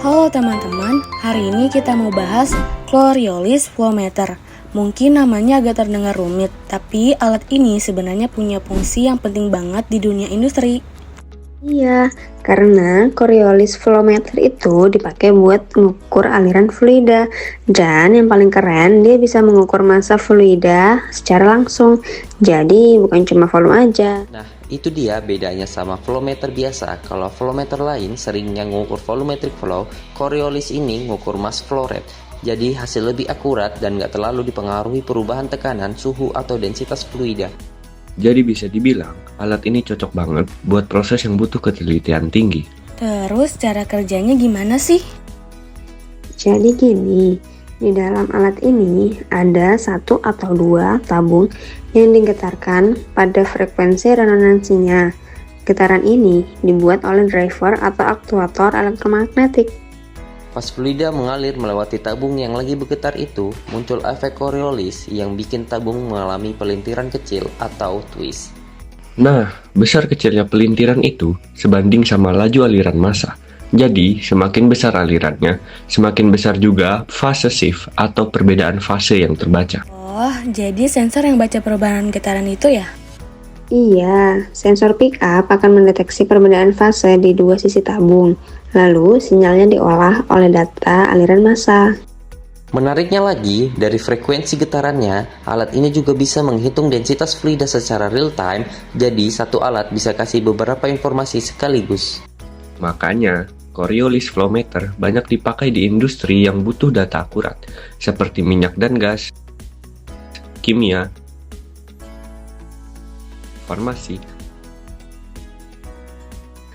Halo teman-teman, hari ini kita mau bahas Coriolis Flowmeter. Mungkin namanya agak terdengar rumit, tapi alat ini sebenarnya punya fungsi yang penting banget di dunia industri. Iya, karena Coriolis Flowmeter itu dipakai buat mengukur aliran fluida. Dan yang paling keren, dia bisa mengukur massa fluida secara langsung. Jadi bukan cuma volume aja. Nah, itu dia bedanya sama flowmeter biasa. Kalau flowmeter lain seringnya mengukur volumetric flow, Coriolis ini mengukur mass flow rate. Jadi hasil lebih akurat dan nggak terlalu dipengaruhi perubahan tekanan, suhu, atau densitas fluida. Jadi bisa dibilang, alat ini cocok banget buat proses yang butuh ketelitian tinggi. Terus cara kerjanya gimana sih? Jadi gini, di dalam alat ini ada satu atau dua tabung yang digetarkan pada frekuensi resonansinya. Getaran ini dibuat oleh driver atau aktuator elektromagnetik. Pas fluida mengalir melewati tabung yang lagi bergetar itu, muncul efek Coriolis yang bikin tabung mengalami pelintiran kecil atau twist. Nah, besar kecilnya pelintiran itu sebanding sama laju aliran massa. Jadi, semakin besar alirannya, semakin besar juga fase shift atau perbedaan fase yang terbaca. Oh, jadi sensor yang baca perubahan getaran itu ya? Iya, sensor pickup akan mendeteksi perbedaan fase di dua sisi tabung. Lalu, sinyalnya diolah oleh data aliran massa. Menariknya lagi, dari frekuensi getarannya, alat ini juga bisa menghitung densitas fluida secara real time, jadi satu alat bisa kasih beberapa informasi sekaligus. Makanya, Coriolis Flowmeter banyak dipakai di industri yang butuh data akurat, seperti minyak dan gas, kimia, farmasi,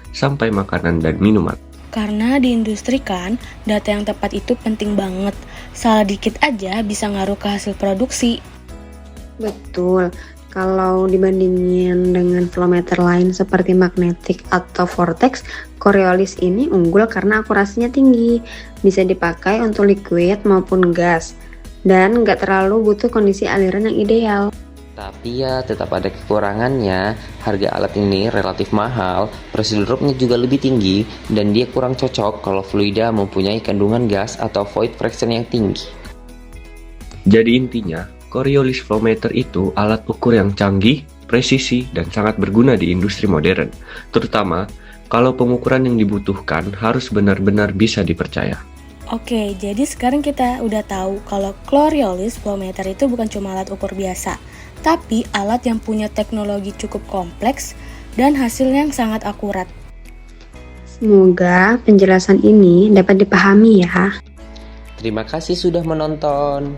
sampai makanan dan minuman. Karena di industri kan, data yang tepat itu penting banget. Salah dikit aja bisa ngaruh ke hasil produksi. Betul, kalau dibandingin dengan flowmeter lain seperti magnetic atau vortex, Coriolis ini unggul karena akurasinya tinggi. Bisa dipakai untuk liquid maupun gas, dan nggak terlalu butuh kondisi aliran yang ideal. Tapi ya tetap ada kekurangannya, harga alat ini relatif mahal, pressure drop-nya juga lebih tinggi, dan dia kurang cocok kalau fluida mempunyai kandungan gas atau void fraction yang tinggi. Jadi intinya, Coriolis Flowmeter itu alat ukur yang canggih, presisi, dan sangat berguna di industri modern, terutama kalau pengukuran yang dibutuhkan harus benar-benar bisa dipercaya. Oke, jadi sekarang kita udah tahu kalau Coriolis Flowmeter itu bukan cuma alat ukur biasa, tapi alat yang punya teknologi cukup kompleks dan hasilnya yang sangat akurat. Semoga penjelasan ini dapat dipahami ya. Terima kasih sudah menonton.